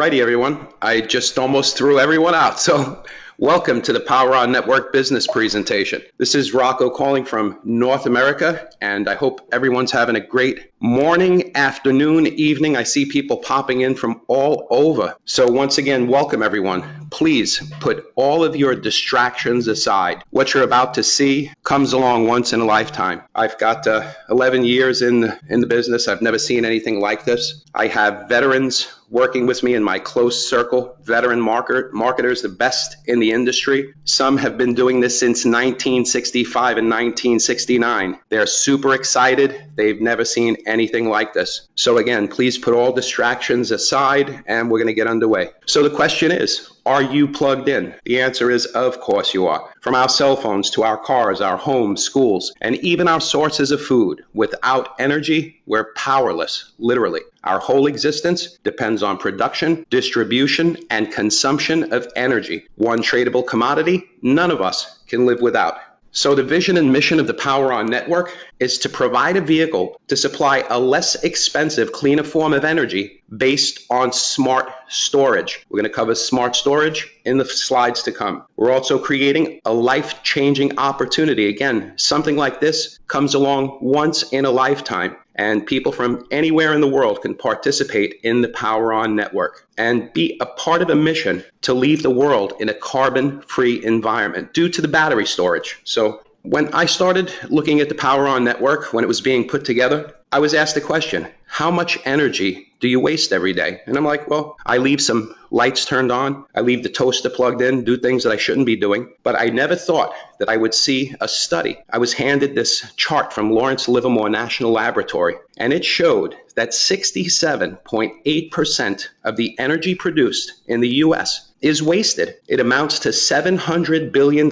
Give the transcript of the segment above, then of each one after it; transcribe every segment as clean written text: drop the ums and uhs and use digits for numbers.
righty, everyone. I just almost threw everyone out. So welcome to the Power On Network business presentation. This is Rocco calling from North America, and I hope everyone's having a great morning, afternoon, evening. I see people popping in from all over. So once again, welcome everyone. Please put all of your distractions aside. What you're about to see comes along once in a lifetime. I've got 11 years in the business. I've never seen anything like this. I have veterans working with me in my close circle, veteran marketers, the best in the industry. Some have been doing this since 1965 and 1969. They're super excited. They've never seen anything like this. So again, please put all distractions aside and we're going to get underway. So the question is, are you plugged in? The answer is, of course you are. From our cell phones to our cars, our homes, schools, and even our sources of food. Without energy, we're powerless, literally. Our whole existence depends on production, distribution, and consumption of energy. One tradable commodity none of us can live without. So the vision and mission of the Power On Network is to provide a vehicle to supply a less expensive, cleaner form of energy based on smart storage. We're going to cover smart storage in the slides to come. We're also creating a life-changing opportunity. Again, something like this comes along once in a lifetime, and people from anywhere in the world can participate in the Power On Network and be a part of a mission to leave the world in a carbon-free environment due to the battery storage. So when I started looking at the Power On Network, when it was being put together, I was asked the question, how much energy do you waste every day? And I'm like, well, I leave some lights turned on. I leave the toaster plugged in, do things that I shouldn't be doing. But I never thought that I would see a study. I was handed this chart from Lawrence Livermore National Laboratory, and it showed that 67.8% of the energy produced in the U.S. is wasted. It amounts to $700 billion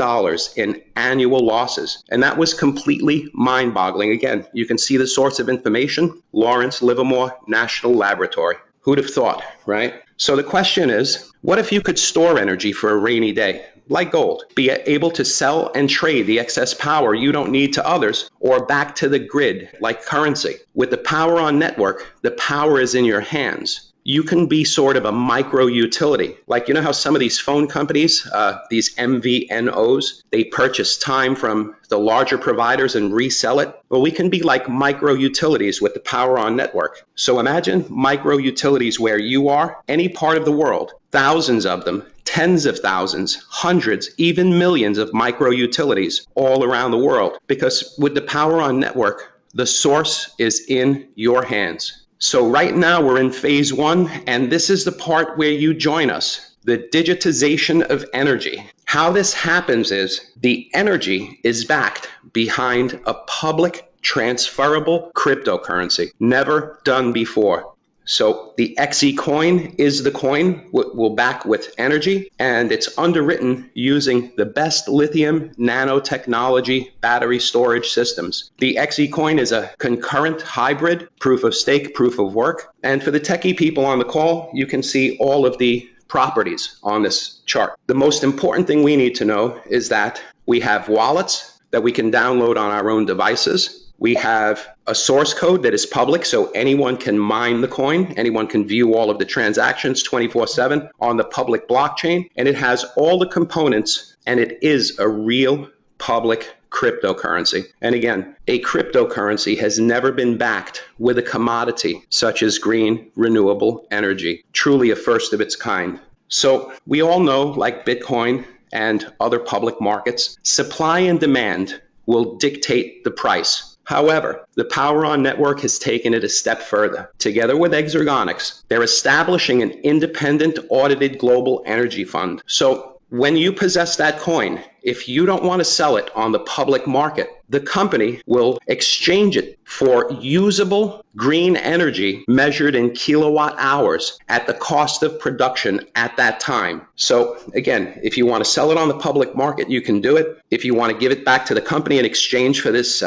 in annual losses. And that was completely mind-boggling. Again, you can see the source of information, Lawrence Livermore National Laboratory. Who'd have thought, right? So the question is, what if you could store energy for a rainy day, like gold, be able to sell and trade the excess power you don't need to others or back to the grid like currency? With the Power On Network, the power is in your hands. You can be sort of a micro utility. Like, you know how some of these phone companies, these MVNOs, they purchase time from the larger providers and resell it? Well, we can be like micro utilities with the Power On Network. So imagine micro utilities where you are, any part of the world, thousands of them, tens of thousands, hundreds, even millions of micro utilities all around the world. Because with the Power On Network, the source is in your hands. So right now we're in phase 1, and this is the part where you join us, the digitization of energy. How this happens is the energy is backed behind a public transferable cryptocurrency, never done before. So the Xecoin is the coin we'll back with energy, and it's underwritten using the best lithium nanotechnology battery storage systems. The Xecoin is a concurrent hybrid, proof of stake, proof of work. And for the techie people on the call, you can see all of the properties on this chart. The most important thing we need to know is that we have wallets that we can download on our own devices. We have a source code that is public, so anyone can mine the coin. Anyone can view all of the transactions 24/7 on the public blockchain. And it has all the components, and it is a real public cryptocurrency. And again, a cryptocurrency has never been backed with a commodity such as green, renewable energy. Truly a first of its kind. So we all know, like Bitcoin and other public markets, supply and demand will dictate the price. However, the Power On Network has taken it a step further. Together with Exergonics, they're establishing an independent audited global energy fund. So when you possess that coin, if you don't want to sell it on the public market, the company will exchange it for usable green energy measured in kilowatt hours at the cost of production at that time. So again, if you want to sell it on the public market, you can do it. If you want to give it back to the company in exchange for this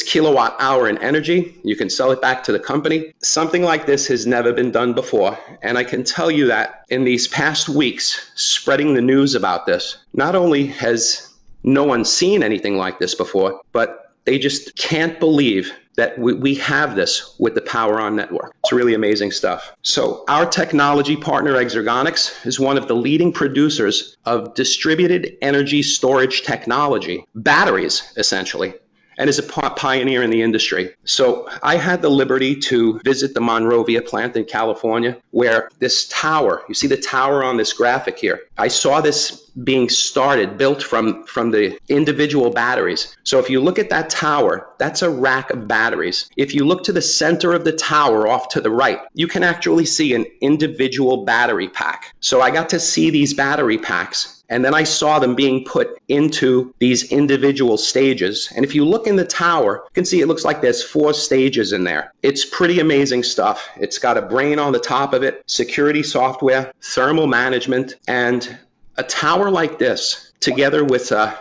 kilowatt hour in energy, you can sell it back to the company. Something like this has never been done before. And I can tell you that in these past weeks, spreading the news about this, not only has no one's seen anything like this before, but they just can't believe that we have this with the Power On network. It's really amazing stuff. So our technology partner, Xergonics, is one of the leading producers of distributed energy storage technology, batteries, essentially, and is a pioneer in the industry. So I had the liberty to visit the Monrovia plant in California, where this tower, you see the tower on this graphic here, I saw this being started, built from the individual batteries. So if you look at that tower, that's a rack of batteries. If you look to the center of the tower off to the right, you can actually see an individual battery pack. So I got to see these battery packs, and then I saw them being put into these individual stages. And if you look in the tower, you can see it looks like there's 4 stages in there. It's pretty amazing stuff. It's got a brain on the top of it, security software, thermal management, and a tower like this, together with an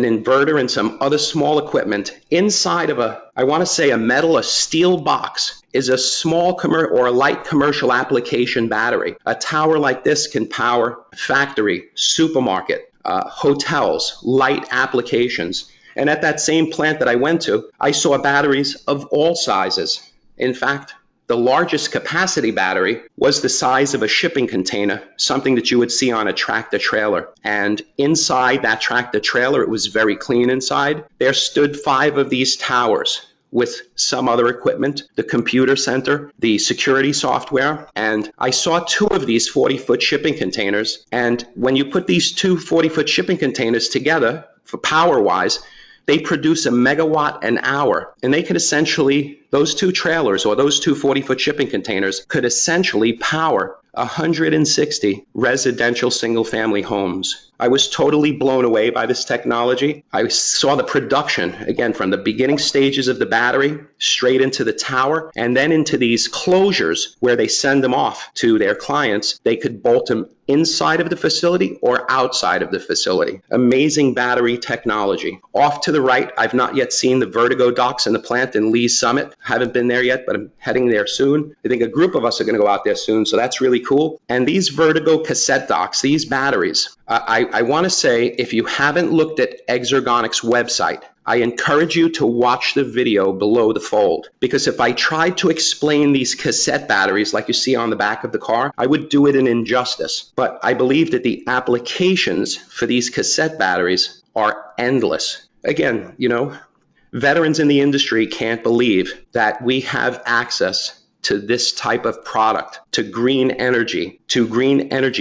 inverter and some other small equipment inside of a steel box, is a small or a light commercial application battery. A tower like this can power a factory, supermarket, hotels, light applications. And at that same plant that I went to, I saw batteries of all sizes. In fact, the largest capacity battery was the size of a shipping container, something that you would see on a tractor trailer. And inside that tractor trailer, it was very clean inside. There stood 5 of these towers with some other equipment, the computer center, the security software, and I saw 2 of these 40-foot shipping containers. And when you put these 2 40-foot shipping containers together, for power-wise, they produce a megawatt an hour, and they could essentially, those 2 trailers or those 2 40-foot shipping containers could essentially power 160 residential single-family homes. I was totally blown away by this technology. I saw the production, again, from the beginning stages of the battery straight into the tower and then into these closures where they send them off to their clients. They could bolt them inside of the facility or outside of the facility. Amazing battery technology. Off to the right, I've not yet seen the Vertigo docks in the plant in Lee's Summit. Haven't been there yet, but I'm heading there soon. I think a group of us are going to go out there soon, so that's really cool. And these Vertigo cassette docks, these batteries, I want to say, if you haven't looked at Xergonics' website, I encourage you to watch the video below the fold, because if I tried to explain these cassette batteries like you see on the back of the car, I would do it an injustice. But I believe that the applications for these cassette batteries are endless. Again, veterans in the industry can't believe that we have access to this type of product, to green energy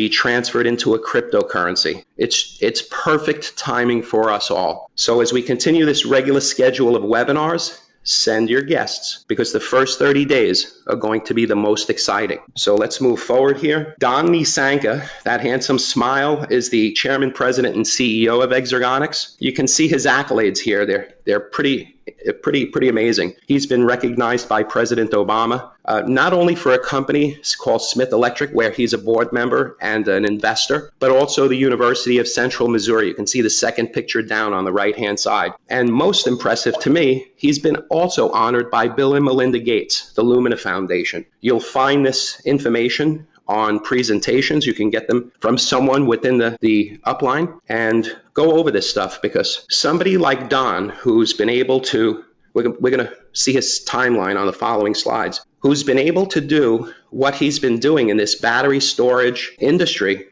transferred into a cryptocurrency. It's perfect timing for us all. So as we continue this regular schedule of webinars, send your guests, because the first 30 days are going to be the most exciting. So let's move forward here. Don Nisanka, that handsome smile, is the chairman, president, and CEO of Xergonics. You can see his accolades here. They're pretty amazing. He's been recognized by President Obama, not only for a company called Smith Electric, where he's a board member and an investor, but also the University of Central Missouri. You can see the second picture down on the right-hand side. And most impressive to me, he's been also honored by Bill and Melinda Gates, the Lumina Foundation. You'll find this information on presentations. You can get them from someone within the upline, and go over this stuff, because somebody like Don, who's been able to, we're going to see his timeline on the following slides, who's been able to do what he's been doing in this battery storage industry,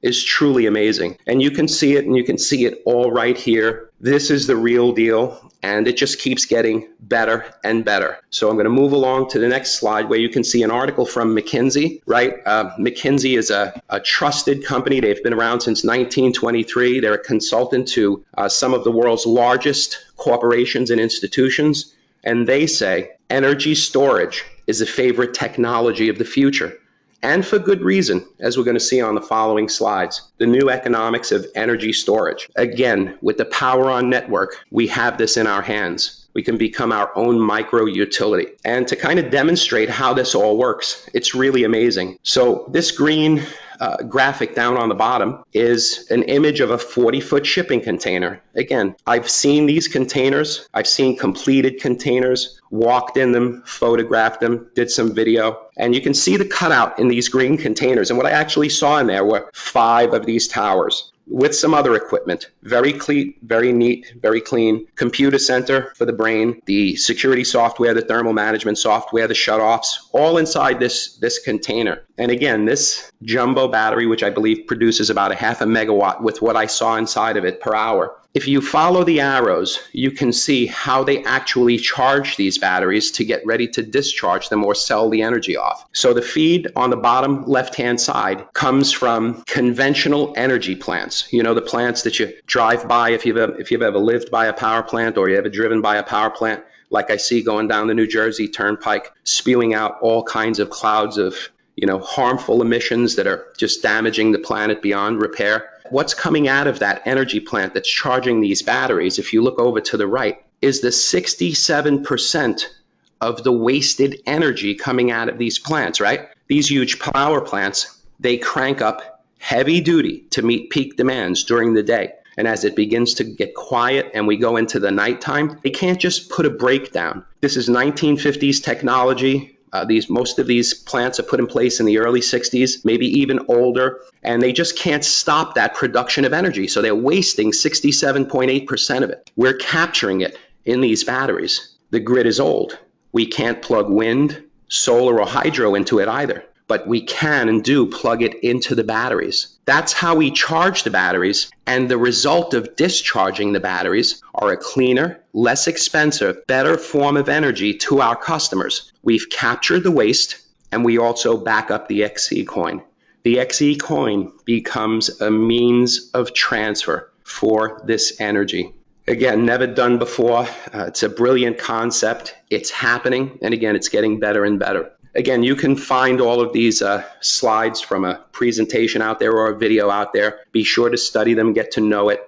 is truly amazing. And you can see it, and you can see it all right here. This is the real deal, and it just keeps getting better and better. So I'm going to move along to the next slide, where you can see an article from McKinsey, right? McKinsey is a trusted company. They've been around since 1923. They're a consultant to some of the world's largest corporations and institutions. And they say energy storage is a favorite technology of the future. And for good reason, as we're going to see on the following slides. The new economics of energy storage. Again, with the Power On network, we have this in our hands. We can become our own micro utility. And to kind of demonstrate how this all works, it's really amazing. So this green graphic down on the bottom is an image of a 40-foot shipping container. Again, I've seen these containers. I've seen completed containers, walked in them, photographed them, did some video. And you can see the cutout in these green containers. And what I actually saw in there were 5 of these towers. with some other equipment. Very clean, very neat, very clean. Computer center for the brain, the security software, the thermal management software, the shutoffs, all inside this container. And again, this jumbo battery, which I believe produces about 0.5 megawatt with what I saw inside of it per hour. If you follow the arrows, you can see how they actually charge these batteries to get ready to discharge them or sell the energy off. So the feed on the bottom left-hand side comes from conventional energy plants. You know, the plants that you drive by if you've ever lived by a power plant or you ever driven by a power plant, like I see going down the New Jersey Turnpike, spewing out all kinds of clouds of, harmful emissions that are just damaging the planet beyond repair. What's coming out of that energy plant that's charging these batteries, if you look over to the right, is the 67% of the wasted energy coming out of these plants, right? These huge power plants, they crank up heavy duty to meet peak demands during the day. And as it begins to get quiet and we go into the nighttime, they can't just put a brake down. This is 1950s technology. Most of these plants are put in place in the early 60s, maybe even older, and they just can't stop that production of energy. So they're wasting 67.8% of it. We're capturing it in these batteries. The grid is old. We can't plug wind, solar, or hydro into it either, but we can and do plug it into the batteries. That's how we charge the batteries, and the result of discharging the batteries are a cleaner, less expensive, better form of energy to our customers. We've captured the waste, and we also back up the Xecoin. The Xecoin becomes a means of transfer for this energy. Again, never done before. It's a brilliant concept. It's happening, and again, it's getting better and better. Again, you can find all of these slides from a presentation out there or a video out there. Be sure to study them, get to know it,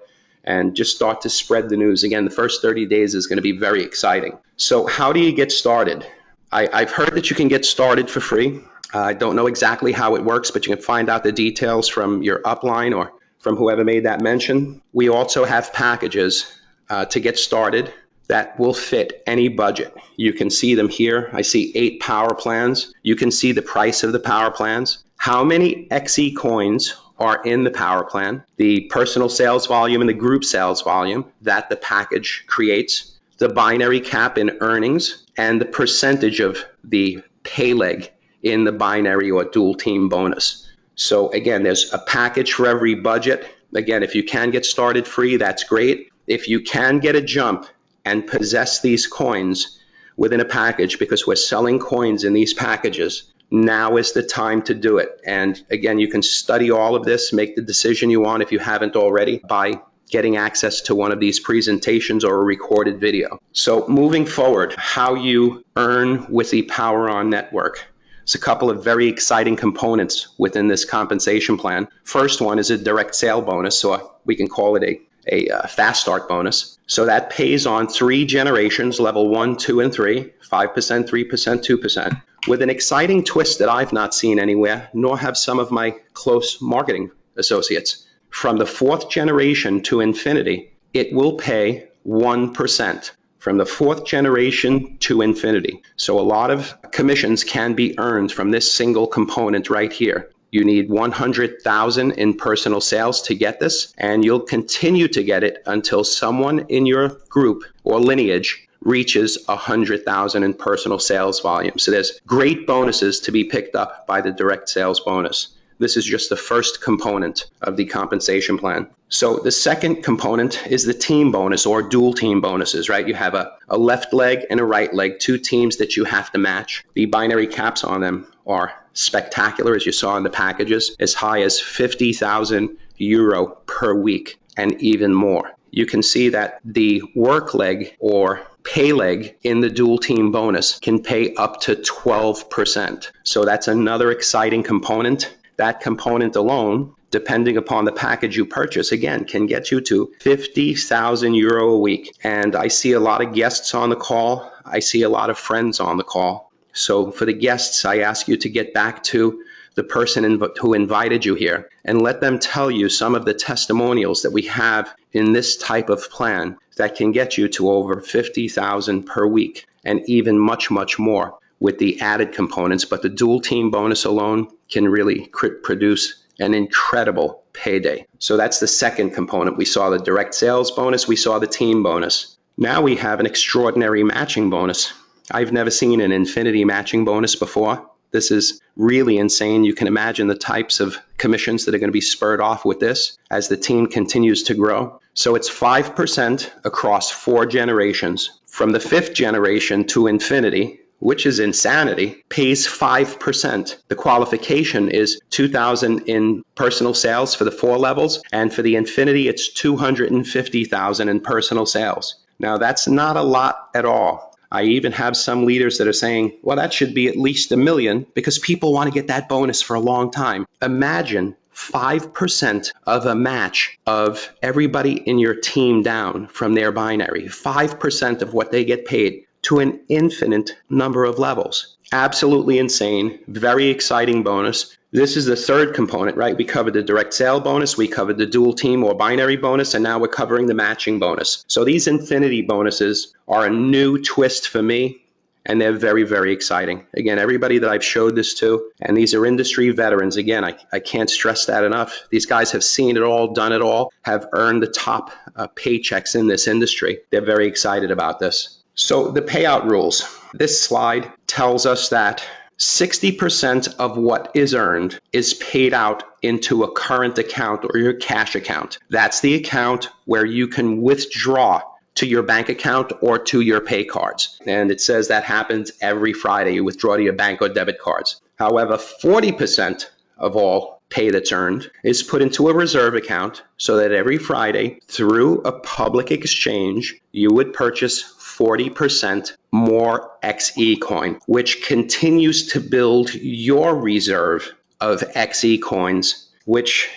and just start to spread the news. Again, the first 30 days is going to be very exciting. So how do you get started? I've heard that you can get started for free. I don't know exactly how it works, but you can find out the details from your upline or from whoever made that mention. We also have packages to get started that will fit any budget. You can see them here. I see 8 power plans. You can see the price of the power plans, how many Xecoins are in the power plan, the personal sales volume and the group sales volume that the package creates, the binary cap in earnings, and the percentage of the pay leg in the binary or dual team bonus. So again, there's a package for every budget. Again, if you can get started free, that's great. If you can get a jump and possess these coins within a package, because we're selling coins in these packages, now is the time to do it. And again, you can study all of this, make the decision you want if you haven't already by getting access to one of these presentations or a recorded video. So moving forward, how you earn with the Power On network. There's a couple of very exciting components within this compensation plan. First one is a direct sale bonus, or we can call it a fast start bonus. So that pays on 3 generations, level 1, 2, and 3, 5%, 3%, 2%, with an exciting twist that I've not seen anywhere, nor have some of my close marketing associates. From the 4th generation to infinity, it will pay 1%. From the 4th generation to infinity. So a lot of commissions can be earned from this single component right here. You need 100,000 in personal sales to get this, and you'll continue to get it until someone in your group or lineage reaches 100,000 in personal sales volume. So there's great bonuses to be picked up by the direct sales bonus. This is just the first component of the compensation plan. So the second component is the team bonus or dual team bonuses, right? You have a left leg and a right leg, 2 teams that you have to match. The binary caps on them are spectacular, as you saw in the packages, as high as 50,000 euro per week and even more. You can see that the work leg or pay leg in the dual team bonus can pay up to 12%. So that's another exciting component. That component alone, depending upon the package you purchase, again, can get you to 50,000 euro a week. And I see a lot of guests on the call. I see a lot of friends on the call. So for the guests, I ask you to get back to the person who invited you here and let them tell you some of the testimonials that we have in this type of plan that can get you to over 50,000 per week and even much, much more with the added components. But the dual team bonus alone can really produce an incredible payday. So that's the second component. We saw the direct sales bonus. We saw the team bonus. Now we have an extraordinary matching bonus. I've never seen an infinity matching bonus before. This is really insane. You can imagine the types of commissions that are going to be spurred off with this as the team continues to grow. So it's 5% across 4 generations. From the 5th generation to infinity, which is insanity, pays 5%. The qualification is $2,000 in personal sales for the 4 levels, and for the infinity, it's $250,000 in personal sales. Now, that's not a lot at all. I even have some leaders that are saying, well, that should be at least $1 million because people want to get that bonus for a long time. Imagine 5% of a match of everybody in your team down from their binary, 5% of what they get paid to an infinite number of levels. Absolutely insane. Very exciting bonus. This is the third component, right? We covered the direct sale bonus, we covered the dual team or binary bonus, and now we're covering the matching bonus. So these infinity bonuses are a new twist for me, and they're very, very exciting. Again, everybody that I've showed this to, and these are industry veterans. Again, I can't stress that enough. These guys have seen it all, done it all, have earned the top paychecks in this industry. They're very excited about this. So the payout rules. This slide tells us that 60% of what is earned is paid out into a current account or your cash account. That's the account where you can withdraw to your bank account or to your pay cards. And it says that happens every Friday. You withdraw to your bank or debit cards. However, 40% of all pay that's earned is put into a reserve account so that every Friday through a public exchange, you would purchase 40% more Xecoin, which continues to build your reserve of Xecoins, which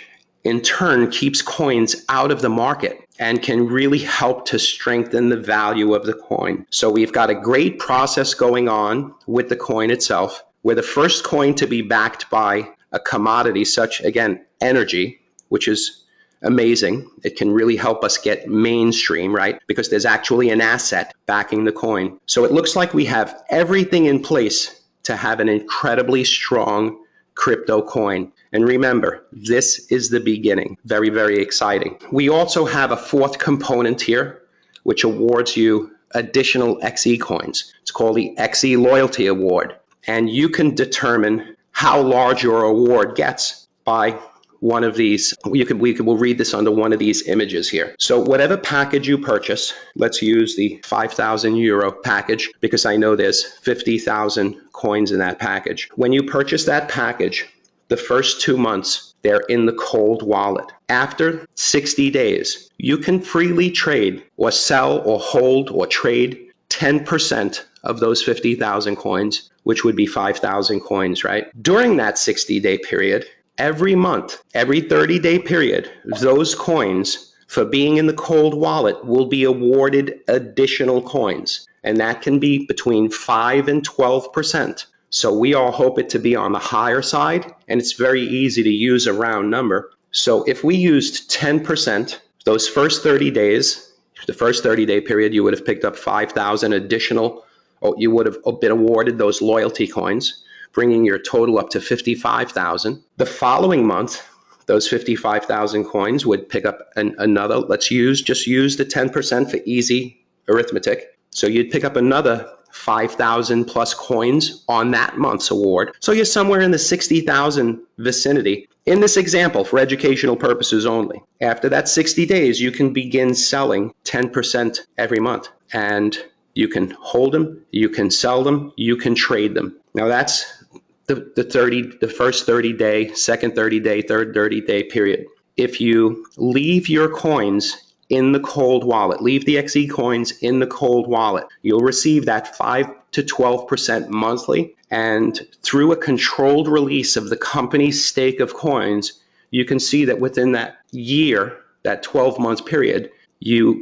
in turn keeps coins out of the market and can really help to strengthen the value of the coin. So we've got a great process going on with the coin itself. We're the first coin to be backed by a commodity such, again, energy, which is amazing. It can really help us get mainstream, right? Because there's actually an asset backing the coin. So it looks like we have everything in place to have an incredibly strong crypto coin. And remember, this is the beginning. Very, very exciting. We also have a fourth component here, which awards you additional Xecoins. It's called the Xe Loyalty Award. And you can determine how large your award gets by one of these. We'll read this under one of these images here. So whatever package you purchase, let's use the 5,000 euro package because I know there's 50,000 coins in that package. When you purchase that package, the first 2 months, they're in the cold wallet. After 60 days, you can freely trade or sell or hold or trade 10% of those 50,000 coins, which would be 5,000 coins, right? During that 60-day period, every month, every 30-day period, those coins for being in the cold wallet will be awarded additional coins. And that can be between 5 and 12%. So we all hope it to be on the higher side, and it's very easy to use a round number. So if we used 10%, those first 30 days, the first 30-day period, you would have picked up 5,000 additional, or you would have been awarded those loyalty coins, bringing your total up to 55,000. The following month, those 55,000 coins would pick up another, just use the 10% for easy arithmetic. So you'd pick up another 5,000 plus coins on that month's award. So you're somewhere in the 60,000 vicinity. In this example, for educational purposes only, after that 60 days, you can begin selling 10% every month. And you can hold them, you can sell them, you can trade them. Now that's the first 30-day, second 30-day, third 30-day period. If you leave your coins in the cold wallet, leave the Xecoins in the cold wallet, you'll receive that 5 to 12% monthly. And through a controlled release of the company's stake of coins, you can see that within that year, that 12-month period,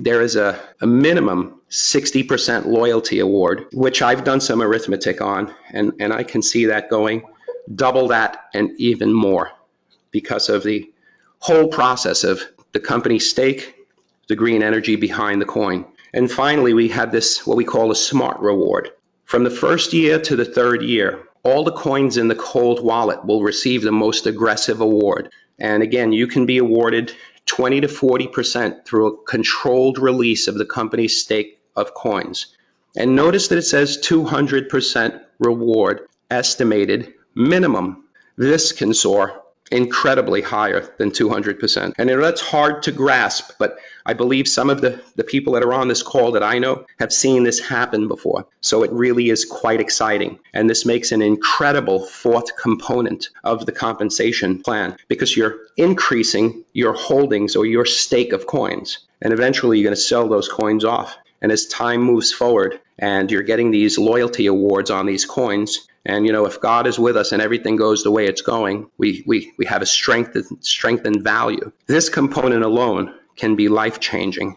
there is a minimum 60% loyalty award, which I've done some arithmetic on, and I can see that going double that and even more because of the whole process of the company's stake, the green energy behind the coin. And finally, we have this, what we call a smart reward. From the first year to the third year, all the coins in the cold wallet will receive the most aggressive award. And again, you can be awarded 20 to 40% through a controlled release of the company's stake of coins. And notice that it says 200% reward estimated minimum. This can soar incredibly higher than 200%. And that's hard to grasp, but I believe some of the people that are on this call that I know have seen this happen before. So it really is quite exciting. And this makes an incredible fourth component of the compensation plan, because you're increasing your holdings or your stake of coins. And eventually you're going to sell those coins off. And as time moves forward and you're getting these loyalty awards on these coins, and if God is with us and everything goes the way it's going, we have a strengthened value. This component alone can be life-changing,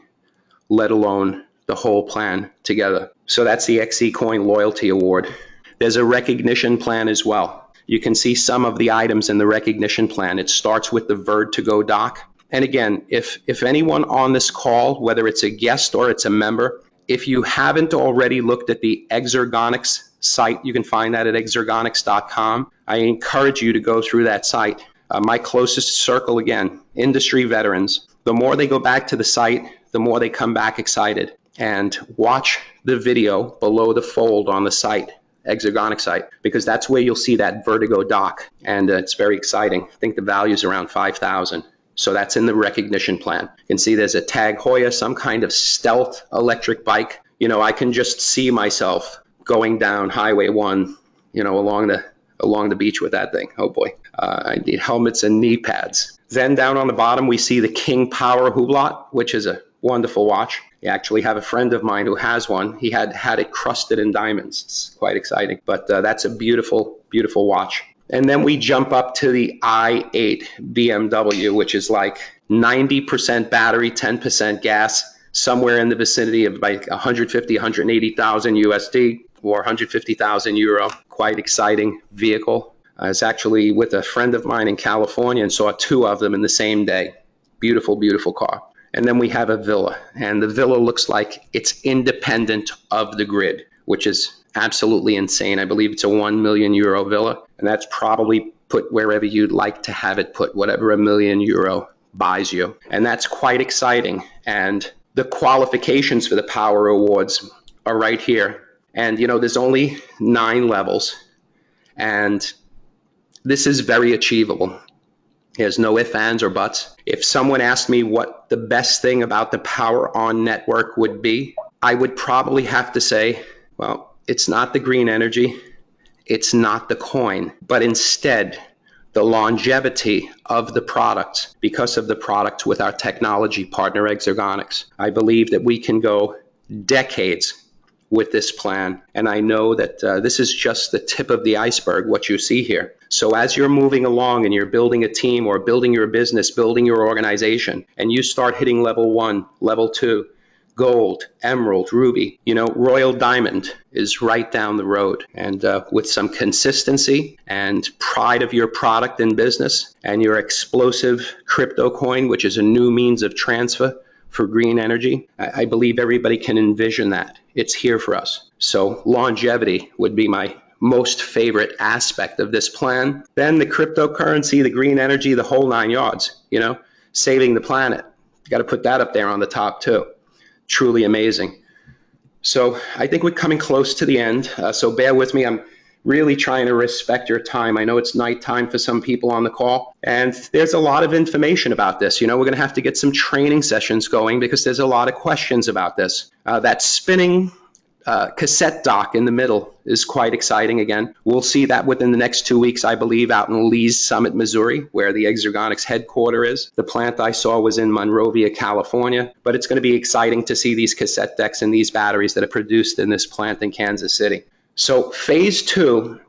let alone the whole plan together. So that's the Xecoin Loyalty Award. There's a recognition plan as well. You can see some of the items in the recognition plan. It starts with the Verd2Go dock. And again, if anyone on this call, whether it's a guest or it's a member, if you haven't already looked at the Exergonics site, you can find that at exergonics.com. I encourage you to go through that site. My closest circle, again, industry veterans. The more they go back to the site, the more they come back excited. And watch the video below the fold on the site, Exergonics site, because that's where you'll see that Verd2Go dock. And it's very exciting. I think the value is around $5,000. So that's in the recognition plan. You can see there's a Tag Heuer, some kind of stealth electric bike. I can just see myself going down Highway 1, along the beach with that thing. Oh boy, I need helmets and knee pads. Then down on the bottom, we see the King Power Hublot, which is a wonderful watch. I actually have a friend of mine who has one. He had it crusted in diamonds. It's quite exciting, but that's a beautiful, beautiful watch. And then we jump up to the i8 BMW, which is like 90% battery, 10% gas, somewhere in the vicinity of like 150, 180,000 USD or 150,000 euro. Quite exciting vehicle. I was actually with a friend of mine in California and saw two of them in the same day. Beautiful, beautiful car. And then we have a Villa, and the Villa looks like it's independent of the grid, which is absolutely insane. I believe it's a 1 million euro Villa, and that's probably put wherever you'd like to have it put, whatever €1 million buys you. And that's quite exciting. And the qualifications for the Power Awards are right here. And there's only 9 levels, and this is very achievable. There's no ifs, ands, or buts. If someone asked me what the best thing about the Power On network would be, I would probably have to say, well, it's not the green energy, it's not the coin, but instead the longevity of the products because of the products with our technology partner Exergonics. I believe that we can go decades with this plan, and I know that this is just the tip of the iceberg, what you see here. So as you're moving along and you're building a team or building your business, building your organization, and you start hitting level 1, level 2, gold, emerald, ruby, royal diamond is right down the road. And with some consistency and pride of your product and business and your explosive crypto coin, which is a new means of transfer for green energy, I believe everybody can envision that. It's here for us. So longevity would be my most favorite aspect of this plan. Then the cryptocurrency, the green energy, the whole 9 yards, saving the planet. You got to put that up there on the top too. Truly amazing. So I think we're coming close to the end. So bear with me. I'm really trying to respect your time. I know it's nighttime for some people on the call, and there's a lot of information about this. We're going to have to get some training sessions going because there's a lot of questions about this. That spinning cassette dock in the middle is quite exciting again. We'll see that within the next 2 weeks, I believe, out in Lee's Summit, Missouri, where the Exergonics headquarters is. The plant I saw was in Monrovia, California, but it's going to be exciting to see these cassette decks and these batteries that are produced in this plant in Kansas City. So phase 2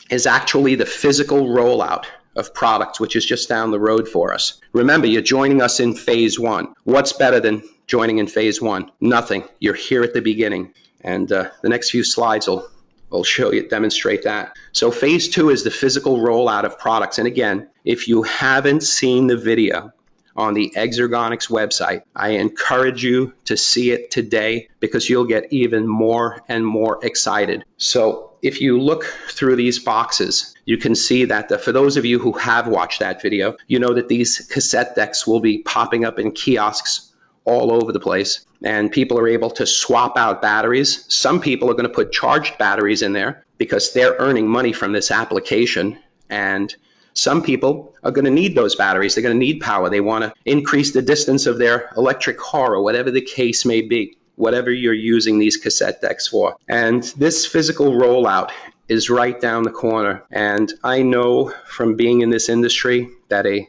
is actually the physical rollout of products, which is just down the road for us. Remember, you're joining us in phase 1. What's better than joining in phase 1? Nothing. You're here at the beginning. And the next few slides will show you, demonstrate that. So phase 2 is the physical rollout of products. And again, if you haven't seen the video on the Xergonics website. I encourage you to see it today because you'll get even more and more excited. So if you look through these boxes, you can see that for those of you who have watched that video, you know that these cassette decks will be popping up in kiosks all over the place, and people are able to swap out batteries. Some people are going to put charged batteries in there because they're earning money from this application, and some people are going to need those batteries. They're going to need power. They want to increase the distance of their electric car or whatever the case may be, whatever you're using these cassette decks for. And this physical rollout is right down the corner. And I know from being in this industry that a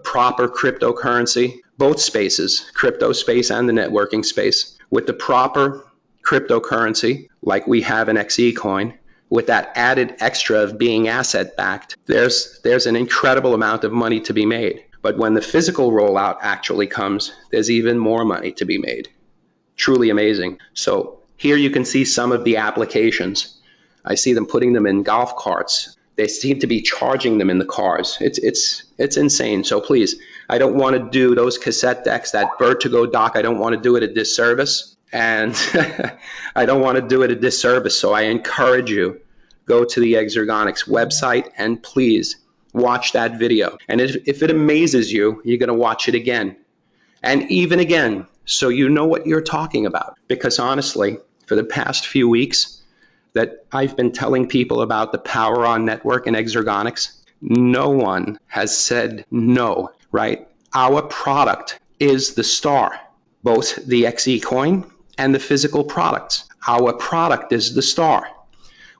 proper cryptocurrency, both spaces, crypto space and the networking space, with the proper cryptocurrency, like we have in Xecoin, with that added extra of being asset backed, there's an incredible amount of money to be made. But when the physical rollout actually comes, there's even more money to be made. Truly amazing. So here you can see some of the applications. I see them putting them in golf carts. They seem to be charging them in the cars. It's insane. So please, I don't want to do those cassette decks, that Vertigo dock. I don't want to do it a disservice. And I don't want to do it a disservice, so I encourage you, go to the Xergonics website and please watch that video. And if it amazes you, you're going to watch it again and even again, so you know what you're talking about. Because honestly, for the past few weeks that I've been telling people about the Power On Network and Xergonics, no one has said no, right? Our product is the star, both the Xecoin and the physical products. Our product is the star.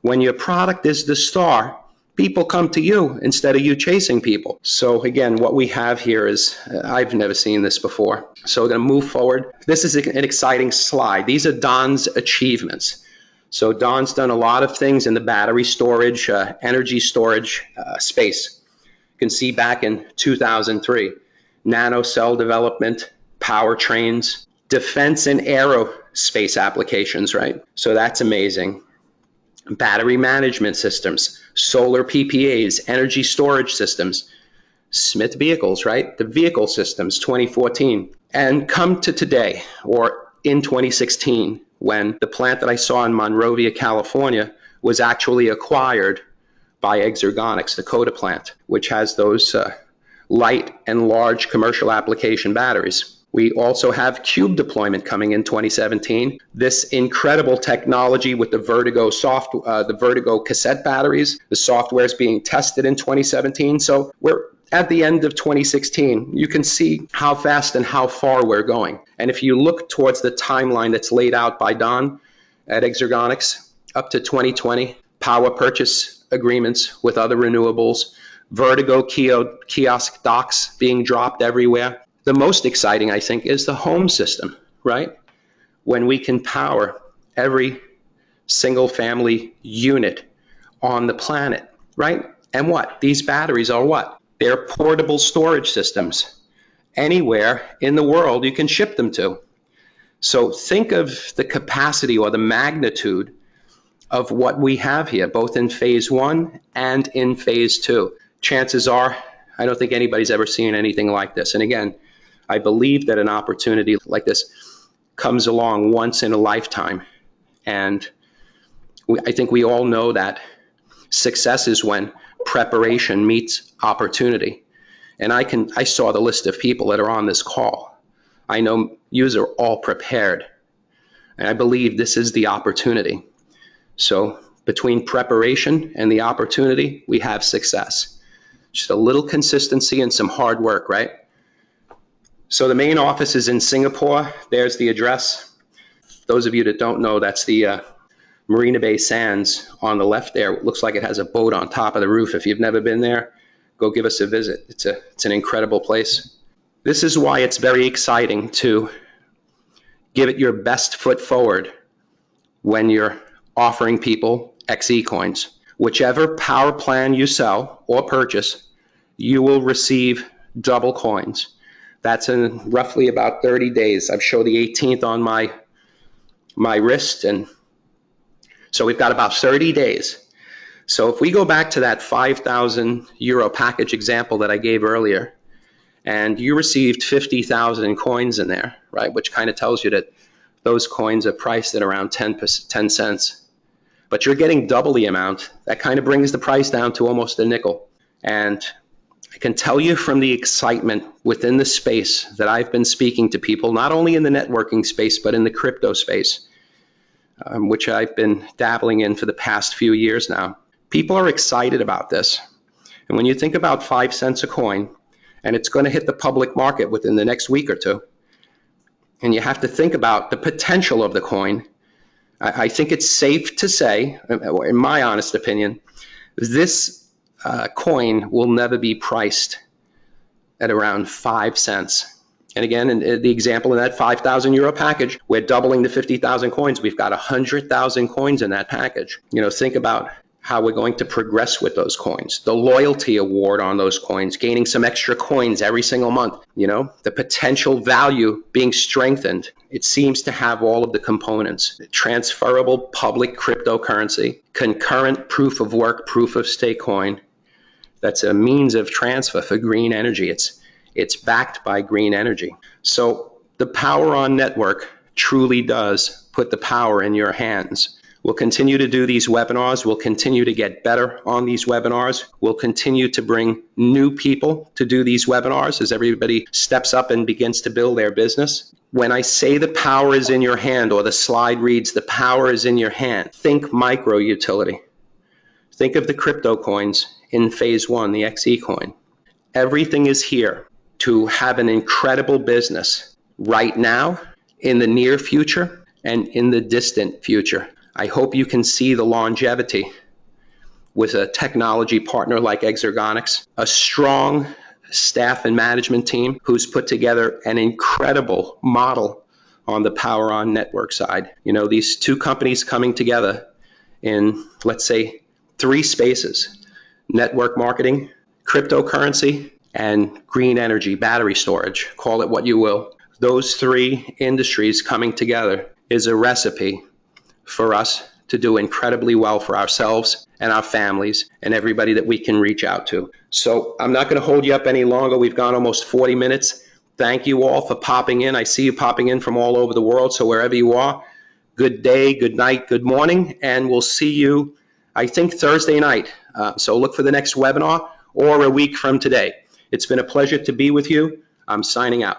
When your product is the star, people come to you instead of you chasing people. So again, what we have here is, I've never seen this before. So we're going to move forward. This is an exciting slide. These are Don's achievements. So Don's done a lot of things in the battery storage, energy storage space. You can see back in 2003, nano cell development, powertrains, defense and aerospace applications, right? So that's amazing. Battery management systems, solar PPAs, energy storage systems, Smith vehicles, right? The vehicle systems, 2014. And come to today, or in 2016, when the plant that I saw in Monrovia, California, was actually acquired by Xergonics, the Coda plant, which has those light and large commercial application batteries. We also have cube deployment coming in 2017. This incredible technology with the Vertigo the Vertigo cassette batteries, the software is being tested in 2017. So we're at the end of 2016. You can see how fast and how far we're going. And if you look towards the timeline that's laid out by Don at Xergonics, up to 2020, power purchase agreements with other renewables, Vertigo kiosk docks being dropped everywhere. The most exciting, I think, is the home system, right? When we can power every single family unit on the planet, right? And what? These batteries are what? They're portable storage systems. Anywhere in the world you can ship them to. So think of the capacity or the magnitude of what we have here, both in phase 1 and in phase 2. Chances are, I don't think anybody's ever seen anything like this. And again, I believe that an opportunity like this comes along once in a lifetime. And I think we all know that success is when preparation meets opportunity. And I saw the list of people that are on this call. I know yous are all prepared. And I believe this is the opportunity. So between preparation and the opportunity, we have success. Just a little consistency and some hard work, right? So the main office is in Singapore. There's the address. Those of you that don't know, that's the Marina Bay Sands on the left there. It looks like it has a boat on top of the roof. If you've never been there, go give us a visit. It's an incredible place. This is why it's very exciting to give it your best foot forward when you're offering people Xecoins. Whichever power plan you sell or purchase, you will receive double coins. That's in roughly about 30 days. I've shown the 18th on my wrist, and so we've got about 30 days. So if we go back to that €5,000 package example that I gave earlier, and you received 50,000 coins in there, right? Which kind of tells you that those coins are priced at around 10 cents. But you're getting double the amount. That kind of brings the price down to almost a nickel. And I can tell you from the excitement within the space that I've been speaking to people, not only in the networking space, but in the crypto space, which I've been dabbling in for the past few years now. People are excited about this. And when you think about 5 cents a coin, and it's going to hit the public market within the next week or two, and you have to think about the potential of the coin, I think it's safe to say, in my honest opinion, this coin will never be priced at around 5 cents. And again, in the example in that 5,000 euro package, we're doubling the 50,000 coins. We've got 100,000 coins in that package. You know, think about how we're going to progress with those coins, the loyalty award on those coins, gaining some extra coins every single month, you know, the potential value being strengthened. It seems to have all of the components: transferable public cryptocurrency, concurrent proof of work, proof of stake coin. That's a means of transfer for green energy. It's backed by green energy. So the Power On Network truly does put the power in your hands. We'll continue to do these webinars. We'll continue to get better on these webinars. We'll continue to bring new people to do these webinars as everybody steps up and begins to build their business. When I say the power is in your hand, or the slide reads, the power is in your hand, think micro utility. Think of the crypto coins in phase one, the Xecoin. Everything is here to have an incredible business right now, in the near future, and in the distant future. I hope you can see the longevity with a technology partner like Exergonics, a strong staff and management team who's put together an incredible model on the Power On Network side. You know, these two companies coming together in, let's say, 3 spaces: network marketing, cryptocurrency, and green energy, battery storage, call it what you will. Those 3 industries coming together is a recipe for us to do incredibly well for ourselves and our families and everybody that we can reach out to. So I'm not going to hold you up any longer. We've gone almost 40 minutes. Thank you all for popping in. I see you popping in from all over the world. So wherever you are, good day, good night, good morning, and we'll see you, I think, Thursday night. So look for the next webinar, or a week from today. It's been a pleasure to be with you. I'm signing out.